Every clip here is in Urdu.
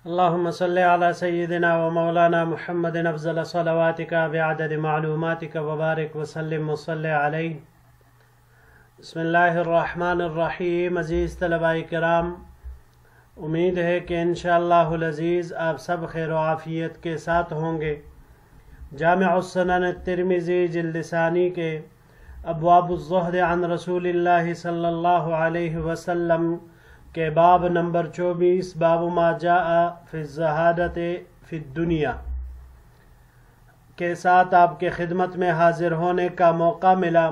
اللهم صل على سيدنا ومولانا محمد افضل صلواتك بعدد معلوماتك وبارك وسلم وصل عليه. بسم اللہ الرحمن الرحیم. عزیز طلباء کرام، امید ہے کہ انشاءاللہ العزیز آپ سب خیر و عافیت کے ساتھ ہوں گے. جامع السنن الترمذی جلد ثانی کے ابواب الزہد عن رسول اللہ صلی اللہ علیہ وسلم کے باب نمبر 24 باب ما جاء فی الزہادۃ فی الدنیا کے ساتھ آپ کے خدمت میں حاضر ہونے کا موقع ملا.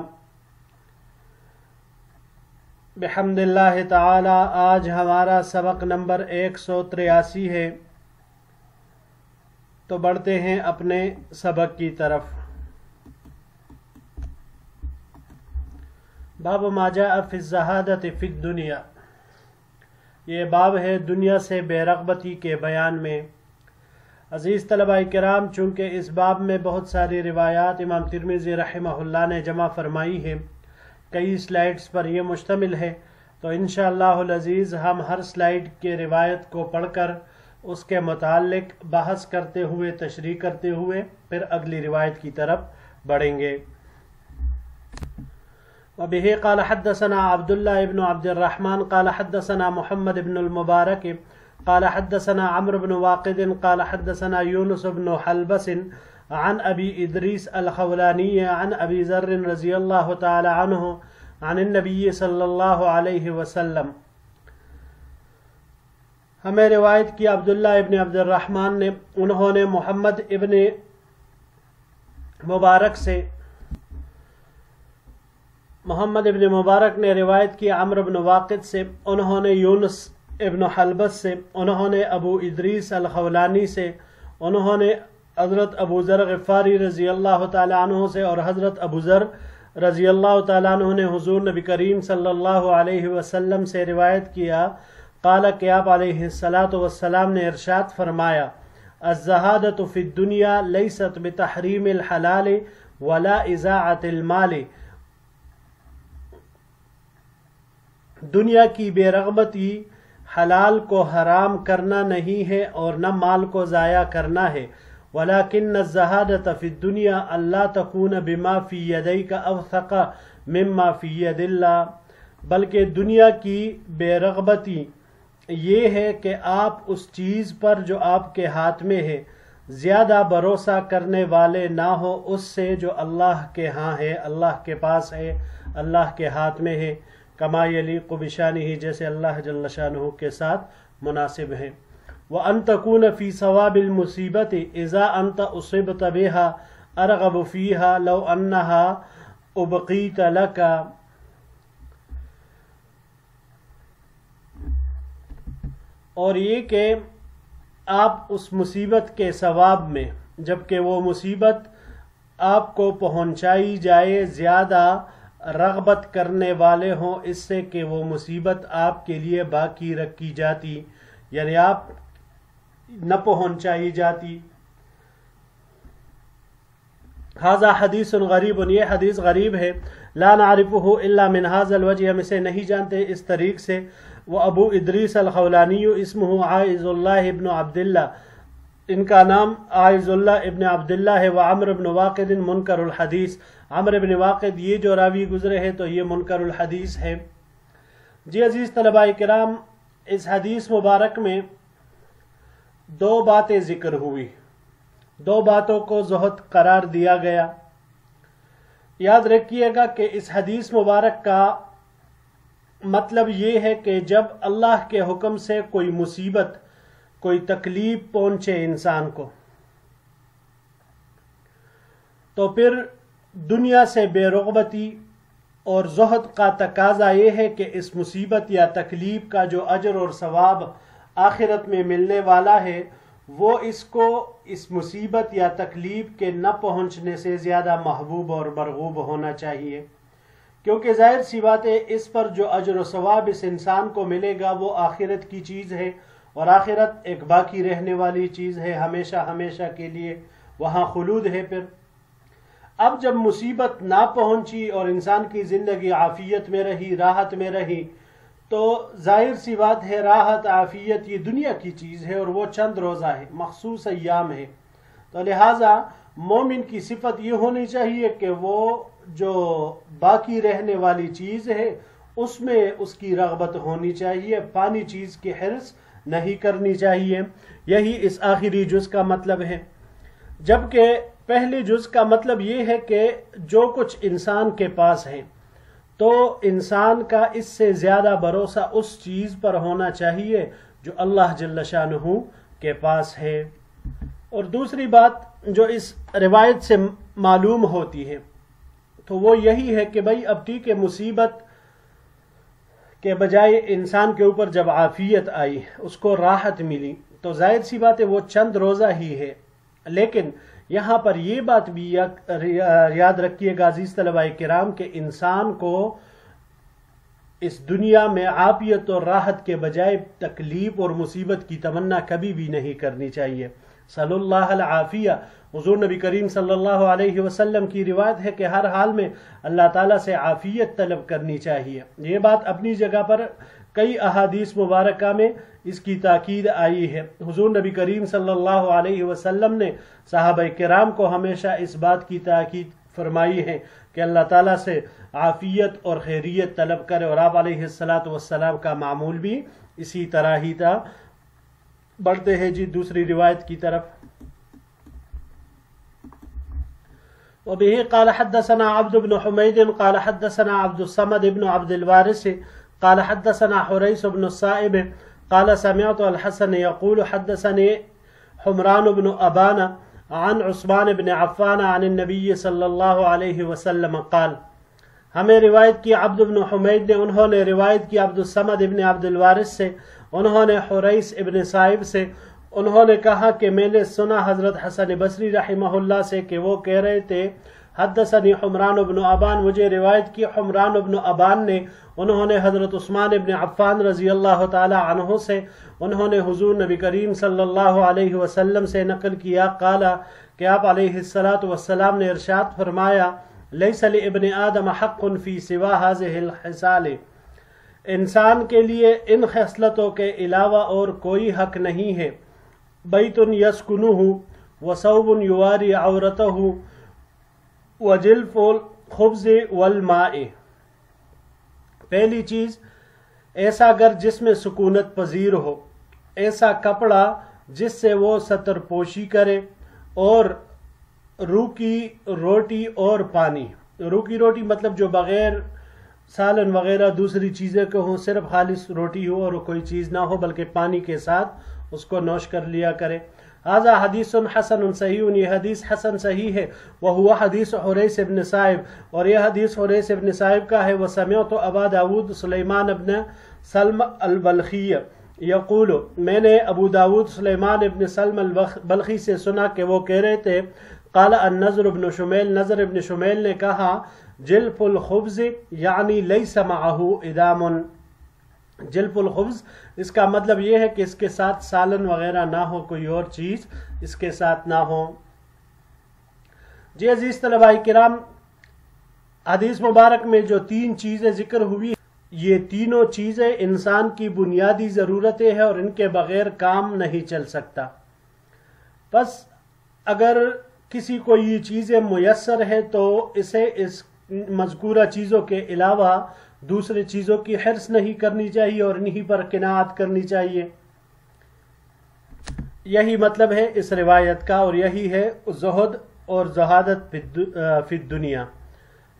بحمد اللہ تعالی آج ہمارا سبق نمبر 183 ہے. تو بڑھتے ہیں اپنے سبق کی طرف. باب ما جاء فی الزہادۃ فی الدنیا، یہ باب ہے دنیا سے بے رغبتی کے بیان میں. عزیز طلباء کرام، چونکہ اس باب میں بہت ساری روایات امام ترمذی رحمہ اللہ نے جمع فرمائی ہے، کئی سلائیڈز پر یہ مشتمل ہے، تو انشاءاللہ العزیز ہم ہر سلائیڈ کے روایت کو پڑھ کر اس کے متعلق بحث کرتے ہوئے تشریح کرتے ہوئے پھر اگلی روایت کی طرف بڑھیں گے. وبه قال حدثنا عبد الله بن عبد الرحمن قال حدثنا محمد بن المبارك قال حدثنا عمرو بن واقد قال حدثنا يونس بن حلبس عن أبي إدريس الخولاني عن أبي ذر رضي الله تعالى عنه عن النبي صلى الله عليه وسلم. ہمیں روایت کی عبداللہ ابن عبد الرحمن نے، انہوں نے محمد ابن مبارک نے روایت کی عمرو بن واقد سے، انہوں نے یونس ابن حلبس سے، انہوں نے ابو ادریس الخولانی سے، انہوں نے حضرت ابو ذر غفاری رضی اللہ تعالیٰ عنہ سے، اور حضرت ابو ذر رضی اللہ تعالیٰ عنہ نے حضور نبی کریم صلی اللہ علیہ وسلم سے روایت کیا، قال کہ آپ علیہ الصلاۃ والسلام نے ارشاد فرمایا، الزہادۃ فی الدنیا لیست بتحریم الحلال ولا اضاعۃ المال. دنیا کی بے رغبتی حلال کو حرام کرنا نہیں ہے اور نہ مال کو ضائع کرنا ہے. ولیکن الزہادۃ فی الدنیا اللہ تکون بما فی یدیک اوثق مما فی ید اللہ. بلکہ دنیا کی بے رغبتی یہ ہے کہ آپ اس چیز پر جو آپ کے ہاتھ میں ہے زیادہ بھروسہ کرنے والے نہ ہو اس سے جو اللہ کے ہاں ہے، اللہ کے پاس ہے، اللہ کے ہاتھ میں ہے. کما یلیق بشانہ، جیسے اللہ جل شانہ کے ساتھ مناسب ہے. وَأَن تَكُونَ فِي ثَوَابِ الْمُصِيبَةِ إِذَا أَنْتَ أُصِبْتَ بِهَا أَرْغَبُ فِيهَا لَوْ أَنَّهَا أُبْقِيتَ لَكَ. اور یہ کہ آپ اس مصیبت کے ثواب میں، جبکہ وہ مصیبت آپ کو پہنچائی جائے، زیادہ رغبت کرنے والے ہوں اس سے کہ وہ مصیبت آپ کے لیے باقی رکھی جاتی، یعنی آپ نہ پہنچائی جاتی. ھذا حدیث غریب، یہ حدیث غریب ہے. لا نعرفہ الا من ھذا الوجہ، ہم اسے نہیں جانتے اس طریق سے. وہ ابو ادریس الخولانی اسمہ عائز اللہ ابن عبداللہ، ان کا نام عائز اللہ ابن عبداللہ ہے. وعمر بن واقد منکر الحدیث، عمر بن واقد یہ جو راوی گزرے ہیں تو یہ منکر الحدیث ہے. جی عزیز طلباء کرام، اس حدیث مبارک میں دو باتیں ذکر ہوئی، دو باتوں کو زہد قرار دیا گیا. یاد رکھیے گا کہ اس حدیث مبارک کا مطلب یہ ہے کہ جب اللہ کے حکم سے کوئی مصیبت، کوئی تکلیف پہنچے انسان کو، تو پھر دنیا سے بے رغبتی اور زہد کا تقاضا یہ ہے کہ اس مصیبت یا تکلیف کا جو اجر اور ثواب آخرت میں ملنے والا ہے وہ اس کو اس مصیبت یا تکلیف کے نہ پہنچنے سے زیادہ محبوب اور مرغوب ہونا چاہیے. کیونکہ ظاہر سی بات ہے اس پر جو اجر و ثواب اس انسان کو ملے گا وہ آخرت کی چیز ہے، اور آخرت ایک باقی رہنے والی چیز ہے، ہمیشہ ہمیشہ کے لیے وہاں خلود ہے. پھر اب جب مصیبت نہ پہنچی اور انسان کی زندگی عافیت میں رہی، راحت میں رہی، تو ظاہر سی بات ہے راحت عافیت یہ دنیا کی چیز ہے اور وہ چند روزہ ہے، مخصوص ایام ہے، تو لہٰذا مومن کی صفت یہ ہونی چاہیے کہ وہ جو باقی رہنے والی چیز ہے اس میں اس کی رغبت ہونی چاہیے، فانی چیز کی حرص نہیں کرنی چاہیے۔ یہی اس آخری جز کا مطلب ہے، جبکہ پہلے جز کا مطلب یہ ہے کہ جو کچھ انسان کے پاس ہے تو انسان کا اس سے زیادہ بھروسہ اس چیز پر ہونا چاہیے جو اللہ جل شانہ کے پاس ہے۔ اور دوسری بات جو اس روایت سے معلوم ہوتی ہے تو وہ یہی ہے کہ بھائی اب ٹھیک ہے، مصیبت کے بجائے انسان کے اوپر جب عافیت آئی، اس کو راحت ملی، تو ظاہر سی بات ہے وہ چند روزہ ہی ہے، لیکن یہاں پر یہ بات بھی یاد رکھیے گا عزیز طلباء کرام کہ انسان کو اس دنیا میں عافیت اور راحت کے بجائے تکلیف اور مصیبت کی تمنا کبھی بھی نہیں کرنی چاہیے۔ صلی اللہ العافیہ، حضور نبی کریم صلی اللہ علیہ وسلم کی روایت ہے کہ ہر حال میں اللہ تعالیٰ سے عافیت طلب کرنی چاہیے۔ یہ بات اپنی جگہ پر کئی احادیث مبارکہ میں اس کی تاکید آئی ہے۔ حضور نبی کریم صلی اللہ علیہ وسلم نے صحابہ کرام کو ہمیشہ اس بات کی تاکید فرمائی ہے کہ اللہ تعالیٰ سے عافیت اور خیریت طلب کرے، اور آپ علیہ السلام کا معمول بھی اسی طرح ہی تھا۔ بڑھتے ہیں جی دوسری روایت کی طرف۔ وبه قال حدثنا عبد بن حميد قال حدثنا عبد الصمد بن عبد الوارث قال حدثنا حريث بن الصائب قال سمعت الحسن يقول حدثني حمران بن أبان عن عثمان بن عفان عن النبي صلی اللہ علیہ وسلم قال، ہمیں روایت کی عبد بن حمید نے، انہوں نے روایت کی عبد الصمد ابن عبد الوارث سے، انہوں نے حریث ابن صائب سے، انہوں نے کہا کہ میں نے سنا حضرت حسن بصری رحمہ اللہ سے کہ وہ کہہ رہے تھے حدثنی حمران بن ابان، مجھے روایت کی حمران بن ابان نے، انہوں نے حضرت عثمان ابن عفان رضی اللہ تعالی عنہ سے، انہوں نے حضور نبی کریم صلی اللہ علیہ وسلم سے نقل کیا قال کہ آپ علیہ السلام نے ارشاد فرمایا لیس لابن آدم حق فی سوا هذه الخصال، انسان کے لیے ان خصلتوں کے علاوہ اور کوئی حق نہیں ہے، بیت یسکنہ وثوب یواری عورتہ وجلف الخبز والماء، پہلی چیز ایسا گھر جس میں سکونت پذیر ہو، ایسا کپڑا جس سے وہ ستر پوشی کرے، اور روکی روٹی اور پانی۔ روکی روٹی مطلب جو بغیر سالن وغیرہ دوسری چیزیں کے ہوں، صرف خالص روٹی ہو اور کوئی چیز نہ ہو بلکہ پانی کے ساتھ اس کو نوش کر لیا کرے۔ هذا حدیث حسن صحیح، یہ حدیث حسن صحیح ہے۔ وہو حدیث حریث ابن صائب، اور یہ حدیث حریث ابن صائب کا ہے۔ وسمعت ابا داود سلیمان ابن سلم البلخی یقول، میں نے ابو داود سلیمان ابن سلم البلخی سے سنا کہ وہ کہہ رہے تھے قال النضر ابن شمیل، نضر ابن شمیل نے کہا جلف الخبز یعنی لیس معه ادام، جلف الخبز اس کا مطلب یہ ہے کہ اس کے ساتھ سالن وغیرہ نہ ہو، کوئی اور چیز اس کے ساتھ نہ ہو۔ جی عزیز طلباء کرام، حدیث مبارک میں جو تین چیزیں ذکر ہوئی، یہ تینوں چیزیں انسان کی بنیادی ضرورتیں ہیں اور ان کے بغیر کام نہیں چل سکتا۔ بس اگر کسی کو یہ چیزیں میسر ہے تو اسے اس مذکورہ چیزوں کے علاوہ دوسرے چیزوں کی حرص نہیں کرنی چاہیے اور انہی پر قناعت کرنی چاہیے۔ یہی مطلب ہے اس روایت کا، اور یہی ہے زہد اور زہادت فی الدنیا۔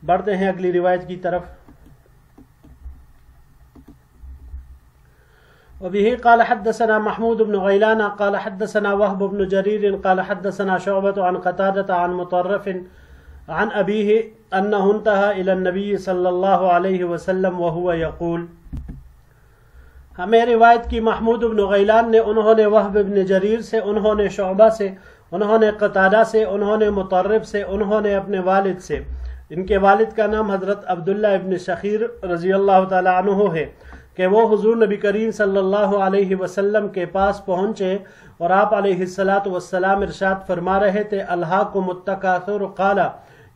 بڑھتے ہیں اگلی روایت کی طرف۔ وبه قال حدثنا محمود بن غيلان قال حدثنا وهب بن جرير قال حدثنا شعبة عن قتادة عن مطرف عن أبيه أنه انتهى إلى النبي صلى الله عليه وسلم وهو يقول، ہمیں روایت کی محمود بن غیلان نے، انہوں نے وہب بن جریر سے، انہوں نے شعبہ سے، انہوں نے قتادہ سے، انہوں نے مطرف سے، انہوں نے اپنے والد سے، ان کے والد کا نام حضرت عبداللہ ابن شخیر رضی اللہ تعالی عنہ ہے، کہ وہ حضور نبی کریم صلی اللہ علیہ وسلم کے پاس پہنچے اور آپ علیہ السلام ارشاد فرما رہے تھے الہاکم التکاثر قال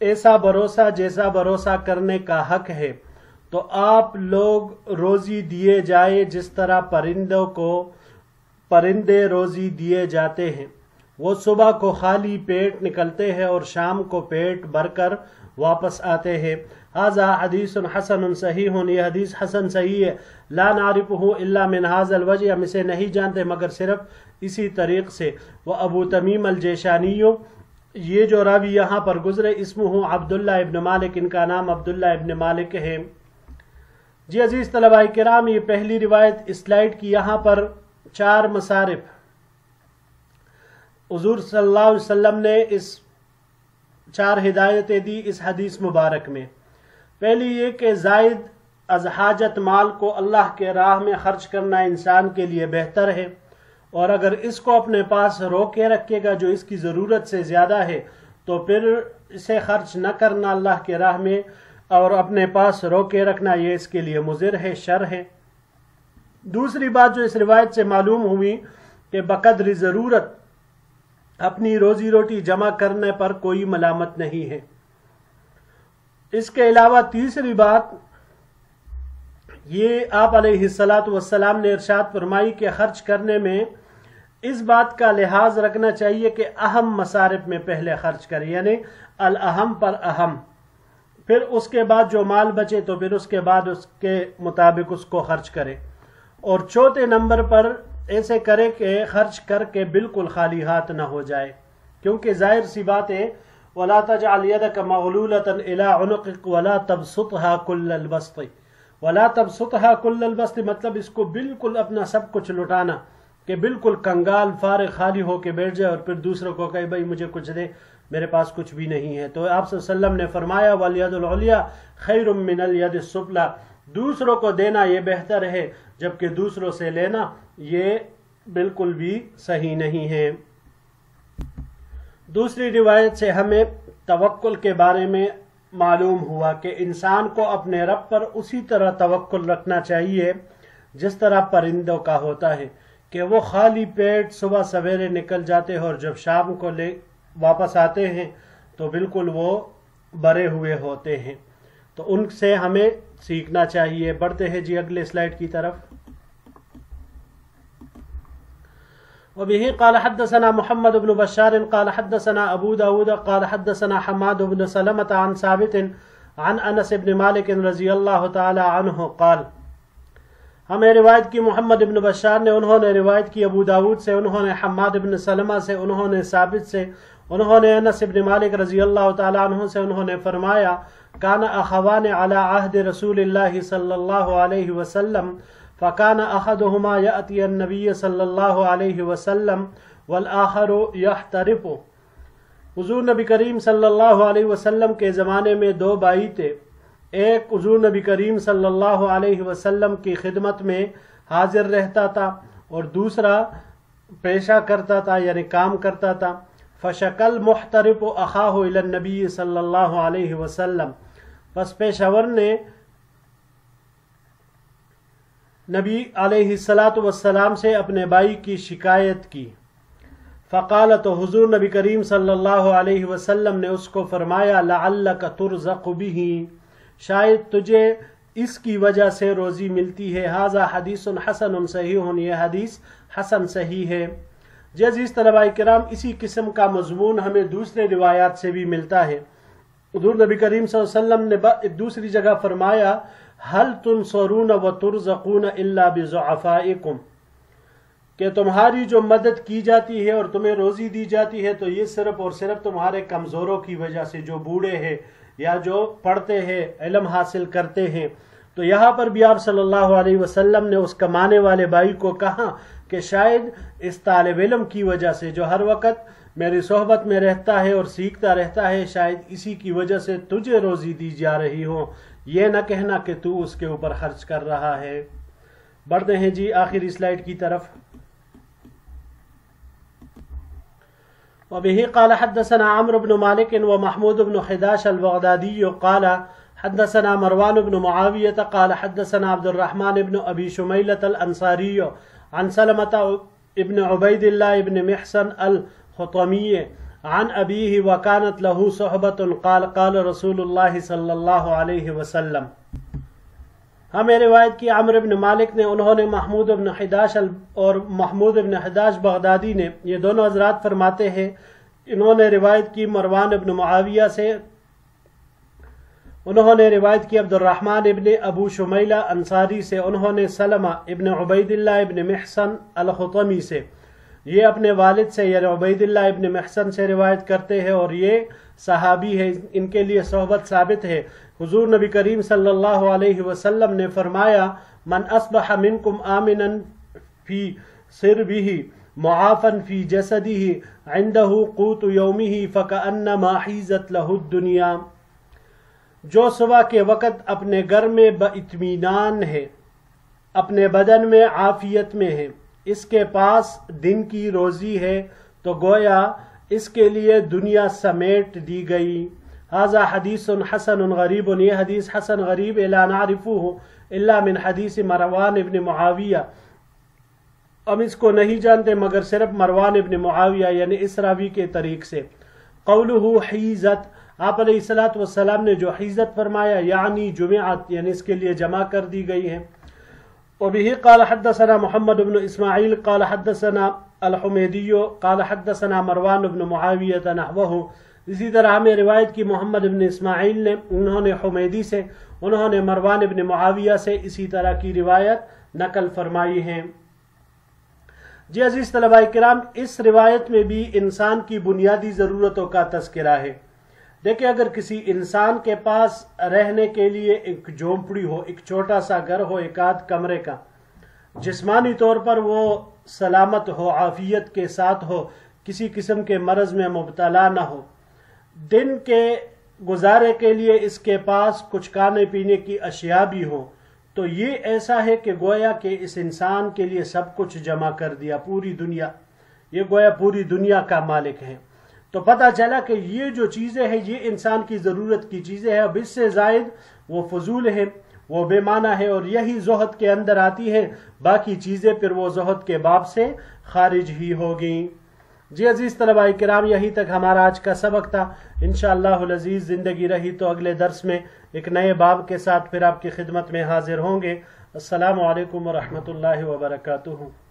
ایسا بھروسہ جیسا بھروسہ کرنے کا حق ہے، تو آپ لوگ روزی دیے جائے جس طرح پرندے روزی دیے جاتے ہیں۔ وہ صبح کو خالی پیٹ نکلتے ہیں اور شام کو پیٹ بھر کر واپس آتے ہیں۔ ھذا حدیث حسن صحیح، یہ حدیث حسن صحیح ہے۔ لا نعرفہ الا من ھذا الوجہ، ہم اسے نہیں جانتے مگر صرف اسی طریق سے۔ وہ ابو تمیم الجیشانی، یہ جو راوی یہاں پر گزرے، اسمہ عبداللہ ابن مالک، ان کا نام عبداللہ ابن مالک ہے۔ جی عزیز طلباء کرام، یہ پہلی روایت سلائیڈ کی، یہاں پر 4 مصارف حضور صلی اللہ علیہ وسلم نے اس 4 ہدایتیں دی اس حدیث مبارک میں۔ پہلی یہ کہ زائد از حاجت مال کو اللہ کے راہ میں خرچ کرنا انسان کے لیے بہتر ہے، اور اگر اس کو اپنے پاس روکے رکھے گا جو اس کی ضرورت سے زیادہ ہے تو پھر اسے خرچ نہ کرنا اللہ کے راہ میں اور اپنے پاس روکے رکھنا، یہ اس کے لیے مضر ہے، شر ہے۔ دوسری بات جو اس روایت سے معلوم ہوئی کہ بقدر ضرورت اپنی روزی روٹی جمع کرنے پر کوئی ملامت نہیں ہے۔ اس کے علاوہ تیسری بات یہ آپ علیہ السلام نے ارشاد فرمائی کہ خرچ کرنے میں اس بات کا لحاظ رکھنا چاہیے کہ اہم مصارف میں پہلے خرچ کرے، یعنی الاہم پر اہم، پھر اس کے بعد جو مال بچے تو پھر اس کے بعد اس کے مطابق اس کو خرچ کرے، اور چوتھے نمبر پر ایسے کرے کہ خرچ کر کے بالکل خالی ہاتھ نہ ہو جائے، کیونکہ ظاہر سی بات ہے وَلَا تَجْعَلْ يَدَكَ مَغْلُولَةً إِلَىٰ عُنُقِكَ وَلَا تَبْسُطْهَا كُلَّ الْبَسْطِ، وَلَا تَبْسُطْهَا كُلَّ الْبَسْطِ مطلب اس کو بالکل اپنا سب کچھ لٹانا، کہ بالکل کنگال فارغ خالی ہو کے بیٹھ جائے اور پھر دوسروں کو کہے بھائی مجھے کچھ دے، میرے پاس کچھ بھی نہیں ہے۔ تو آپ صلی اللہ علیہ وسلم نے فرمایا وَالْيَدُ الْعُلْيَا خَيْرٌ مِّنَ الْيَدِ السُّفْلَىٰ، دوسروں کو دینا یہ بہتر ہے جبکہ دوسروں سے لینا یہ بالکل بھی صحیح نہیں ہے۔ دوسری روایت سے ہمیں توکل کے بارے میں معلوم ہوا کہ انسان کو اپنے رب پر اسی طرح توکل رکھنا چاہیے جس طرح پرندوں کا ہوتا ہے، کہ وہ خالی پیٹ صبح سویرے نکل جاتے ہیں اور جب شام کو واپس آتے ہیں تو بالکل وہ بھرے ہوئے ہوتے ہیں، تو ان سے ہمیں سیکھنا چاہیے۔ بڑھتے ہیں جی اگلے سلائیڈ کی طرف۔ وبه قال حدثنا محمد بن بشار قال حدثنا ابو داود قال حدثنا حماد بن سلمة عن ثابت عن انس بن مالك رضی اللہ تعالی عنہ قال، ہمیں روایت کی محمد بن بشار نے، انہوں نے روایت کی ابو داود سے، انہوں نے حماد بن سلمہ سے، انہوں نے ثابت سے، انہوں نے انس بن مالک رضی اللہ تعالی عنہ سے، انہوں نے فرمایا کان اخوان علی عہد رسول اللہ صلی اللہ علیہ وسلم فکان احدہما یأتی النبی صلی اللہ علیہ وسلم والآخر یحترف، حضور نبی کریم صلی اللہ علیہ وسلم کے زمانے میں 2 بھائی تھے، ایک حضور نبی کریم صلی اللہ علیہ وسلم کی خدمت میں حاضر رہتا تھا اور دوسرا پیشہ کرتا تھا یعنی کام کرتا تھا۔ فشکل محترف اخاہ الی النبی صلی اللہ علیہ وسلم، پس پیشاور نے نبی علیہ السلام سے اپنے بھائی کی شکایت کی۔ فقال، تو حضور نبی کریم صلی اللہ علیہ وسلم نے اس کو فرمایا لعلک ترزق به، شاید تجھے اس کی وجہ سے روزی ملتی ہے۔ ھذا حدیث حسن صحیح، یہ حدیث حسن صحیح ہے۔ جی عزیز طلباء کرام، اسی قسم کا مضمون ہمیں دوسرے روایات سے بھی ملتا ہے۔ حضور نبی کریم صلی اللہ علیہ وسلم نے ایک دوسری جگہ فرمایا هل تنصرون وترزقون الا بضعفائکم، کہ تمہاری جو مدد کی جاتی ہے اور تمہیں روزی دی جاتی ہے تو یہ صرف اور صرف تمہارے کمزوروں کی وجہ سے، جو بوڑھے ہیں یا جو پڑھتے ہیں علم حاصل کرتے ہیں۔ تو یہاں پر بھی آپ صلی اللہ علیہ وسلم نے اس کمانے والے بھائی کو کہا کہ شاید اس طالب علم کی وجہ سے جو ہر وقت میری صحبت میں رہتا ہے اور سیکھتا رہتا ہے، شاید اسی کی وجہ سے تجھے روزی دی جا رہی ہو، یہ نہ کہنا کہ تو اس کے اوپر خرچ کر رہا ہے۔ بڑھتے ہیں جی آخری سلائیڈ کی طرف۔ وبه قال حدثنا عمرو بن مالك ومحمود بن خداش البغدادي قال حدثنا مروان بن معاوية قال حدثنا عبد الرحمن بن أبي شميلة الأنصاري عن سلمة بن عبيد الله بن محسن الخطمي عن أبيه وكانت له صحبة قال قال رسول الله صلی اللہ علیہ وسلم. ہمیں روایت کی عمرو بن مالک نے، انہوں نے محمود بن حداش اور محمود بن حداش بغدادی نے، یہ دونوں حضرات فرماتے ہیں، انہوں نے روایت کی مروان بن معاویہ سے، انہوں نے روایت کی عبد الرحمن ابن ابو شمیلہ انصاری سے، انہوں نے سلمہ ابن عبید اللہ ابن محسن الخطمی سے، یہ اپنے والد سے یعنی عبید اللہ ابن محسن سے روایت کرتے ہیں اور یہ صحابی ہے، ان کے لیے صحبت ثابت ہے. حضور نبی کریم صلی اللہ علیہ وسلم نے فرمایا من اصبح منکم آمنا فی سربہ معافا فی جسدہ عندہ قوت یومہ فکأنما حیزت لہ الدنیا. جو صبح کے وقت اپنے گھر میں باطمینان ہے، اپنے بدن میں عافیت میں ہے، اس کے پاس دن کی روزی ہے، تو گویا اس کے لیے دنیا سمیٹ دی گئی. ھذا حدیث حسن غریب، یہ حدیث حسن غریب لا نعرفہ الا من حدیث مروان ابن معاویہ، ہم اس کو نہیں جانتے مگر صرف مروان ابن معاویہ یعنی اس راوی کے طریق سے. قولہ حیزت، آپ علیہ الصلوۃ والسلام نے جو حیزت فرمایا یعنی جمعت، یعنی اس کے لیے جمع کر دی گئی ہے. وبه قال حدثنا محمد بن اسماعیل قال حدثنا الحمیدی قال حدثنا مروان بن معاویہ نحوہ. اسی طرح ہمیں روایت کی محمد بن اسماعیل نے، انہوں نے حمیدی سے، انہوں نے مروان بن معاویہ سے اسی طرح کی روایت نقل فرمائی ہے. جی عزیز طلباء کرام، اس روایت میں بھی انسان کی بنیادی ضرورتوں کا تذکرہ ہے. دیکھیں اگر کسی انسان کے پاس رہنے کے لیے ایک جھونپڑی ہو، ایک چھوٹا سا گھر ہو، ایک آدھ کمرے کا، جسمانی طور پر وہ سلامت ہو، عافیت کے ساتھ ہو، کسی قسم کے مرض میں مبتلا نہ ہو، دن کے گزارے کے لیے اس کے پاس کچھ کھانے پینے کی اشیاء بھی ہوں، تو یہ ایسا ہے کہ گویا کہ اس انسان کے لیے سب کچھ جمع کر دیا، پوری دنیا، یہ گویا پوری دنیا کا مالک ہے. تو پتہ چلا کہ یہ جو چیزیں ہیں یہ انسان کی ضرورت کی چیزیں ہیں، اب اس سے زائد وہ فضول ہے، وہ بے معنی ہے، اور یہی زہد کے اندر آتی ہے، باقی چیزیں پھر وہ زہد کے باب سے خارج ہی ہوگی. جی عزیز طلباء کرام، یہی تک ہمارا آج کا سبق تھا. انشاءاللہ العزیز زندگی رہی تو اگلے درس میں ایک نئے باب کے ساتھ پھر آپ کی خدمت میں حاضر ہوں گے. السلام علیکم ورحمۃ اللہ وبرکاتہ.